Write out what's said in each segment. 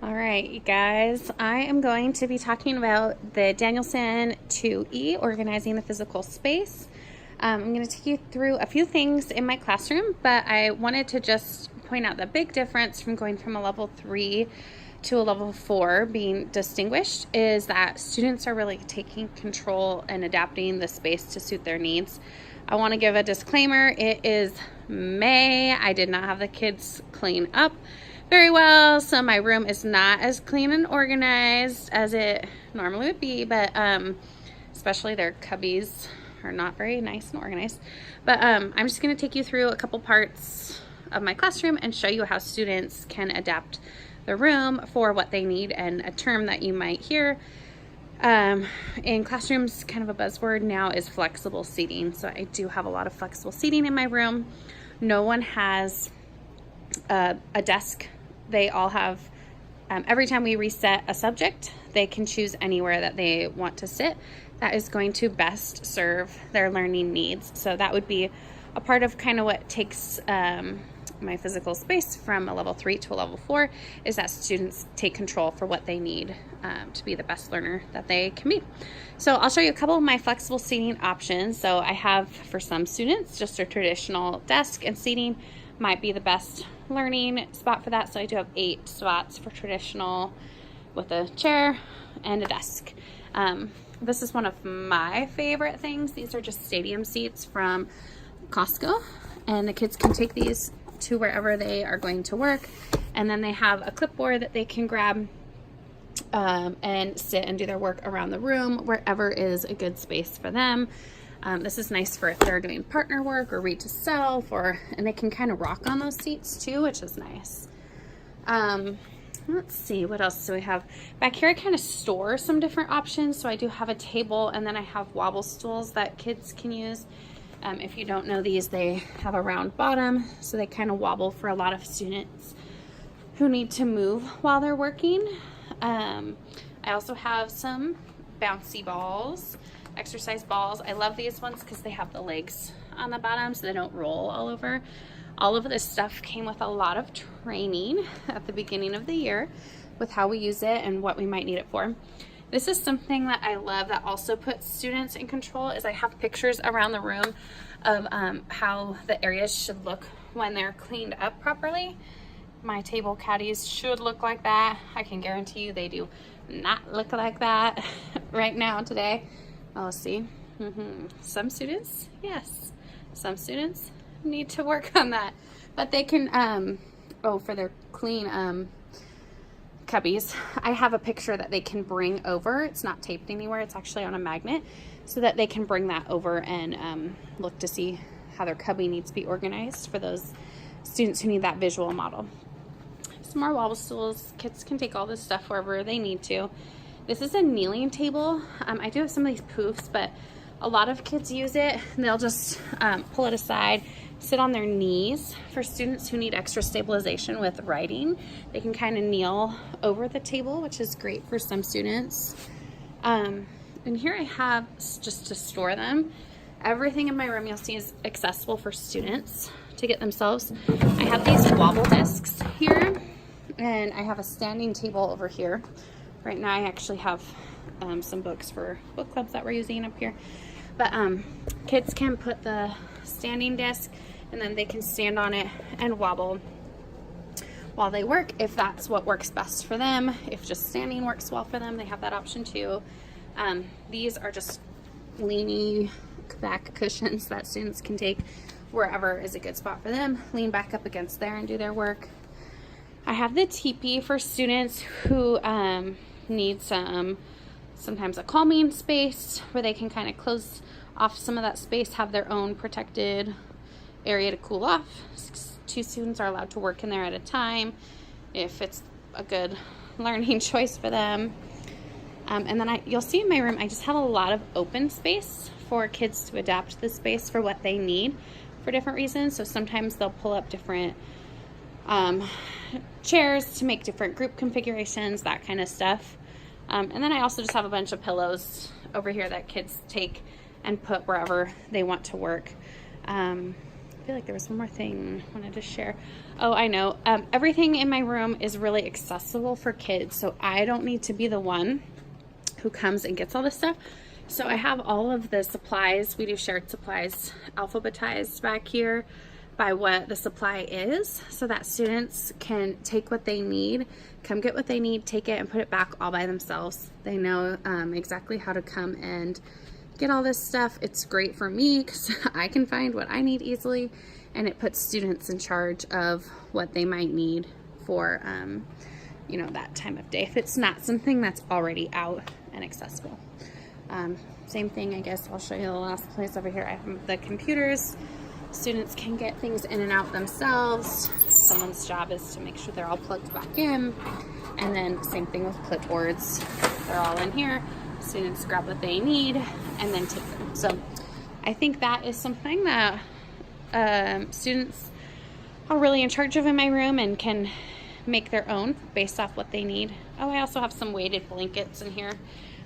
All right, you guys, I am going to be talking about the Danielson 2E, organizing the physical space. I'm going to take you through a few things in my classroom, but I wanted to just point out the big difference from going from a level 3 to a level 4 being distinguished is that students are really taking control and adapting the space to suit their needs. I want to give a disclaimer. It is May. I did not have the kids clean up very well, so my room is not as clean and organized as it normally would be, but especially their cubbies are not very nice and organized. But I'm just going to take you through a couple parts of my classroom and show you how students can adapt the room for what they need. And a term that you might hear in classrooms, kind of a buzzword now, is flexible seating. So I do have a lot of flexible seating in my room. No one has a desk. They all have, every time we reset a subject, they can choose anywhere that they want to sit. That is going to best serve their learning needs. So that would be a part of kind of what takes my physical space from a level 3 to a level 4, is that students take control for what they need to be the best learner that they can be. So I'll show you a couple of my flexible seating options. So I have, for some students, just a traditional desk and seating might be the best learning spot for that. So I do have 8 spots for traditional with a chair and a desk. This is one of my favorite things. These are just stadium seats from Costco, and the kids can take these to wherever they are going to work, and then they have a clipboard that they can grab and sit and do their work around the room, wherever is a good space for them. This is nice for if they're doing partner work or read to self, and they can kind of rock on those seats too, which is nice. Let's see, what else do we have? Back here I kind of store some different options. So I do have a table, and then I have wobble stools that kids can use. If you don't know these, they have a round bottom, so they kind of wobble for a lot of students who need to move while they're working. I also have some bouncy balls, exercise balls. I love these ones because they have the legs on the bottom so they don't roll all over. All of this stuff came with a lot of training at the beginning of the year with how we use it and what we might need it for. This is something that I love that also puts students in control, is I have pictures around the room of how the areas should look when they're cleaned up properly. My table caddies should look like that. I can guarantee you they do not look like that right now today. Let's see. Some students, yes. Some students need to work on that, but they can, for their clean cubbies, I have a picture that they can bring over. It's not taped anywhere. It's actually on a magnet, so that they can bring that over and look to see how their cubby needs to be organized for those students who need that visual model. Some more wobble stools. Kids can take all this stuff wherever they need to. This is a kneeling table. I do have some of these poofs, but a lot of kids use it. They'll just pull it aside, sit on their knees. For students who need extra stabilization with writing, they can kind of kneel over the table, which is great for some students. And here I have, just to store them, everything in my room you'll see is accessible for students to get themselves. I have these wobble discs here, and I have a standing table over here. Right now I actually have some books for book clubs that we're using up here. But kids can put the standing desk, and then they can stand on it and wobble while they work, if that's what works best for them. If just standing works well for them, they have that option too. These are just leany back cushions that students can take wherever is a good spot for them. Lean back up against there and do their work. I have the teepee for students who need sometimes a calming space where they can kind of close off some of that space, have their own protected area to cool off. 2 students are allowed to work in there at a time if it's a good learning choice for them. And then you'll see in my room, I just have a lot of open space for kids to adapt the space for what they need for different reasons. So sometimes they'll pull up different chairs to make different group configurations, that kind of stuff. And then I also just have a bunch of pillows over here that kids take and put wherever they want to work. feel like there was one more thing I wanted to share. Oh, I know. Everything in my room is really accessible for kids, so I don't need to be the one who comes and gets all this stuff. So I have all of the supplies. We do shared supplies alphabetized back here by what the supply is, so that students can take what they need, come get what they need, take it and put it back all by themselves. They know exactly how to come and get all this stuff. It's great for me because I can find what I need easily, and it puts students in charge of what they might need for you know, that time of day if it's not something that's already out and accessible. Same thing, I guess I'll show you the last place over here. I have the computers. Students can get things in and out themselves. Someone's job is to make sure they're all plugged back in. And then same thing with clipboards. They're all in here. Students grab what they need and then take them. So I think that is something that students are really in charge of in my room and can make their own based off what they need. Oh, I also have some weighted blankets in here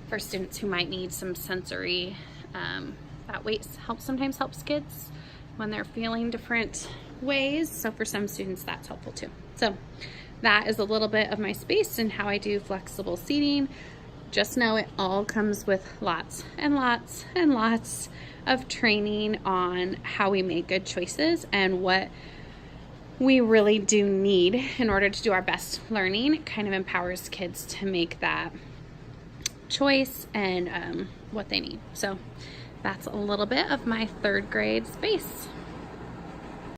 for students who might need some sensory. That weight sometimes helps kids when they're feeling different ways. So for some students, that's helpful too. So that is a little bit of my space and how I do flexible seating. Just know it all comes with lots and lots and lots of training on how we make good choices and what we really do need in order to do our best learning. It kind of empowers kids to make that choice and what they need. So that's a little bit of my third grade space.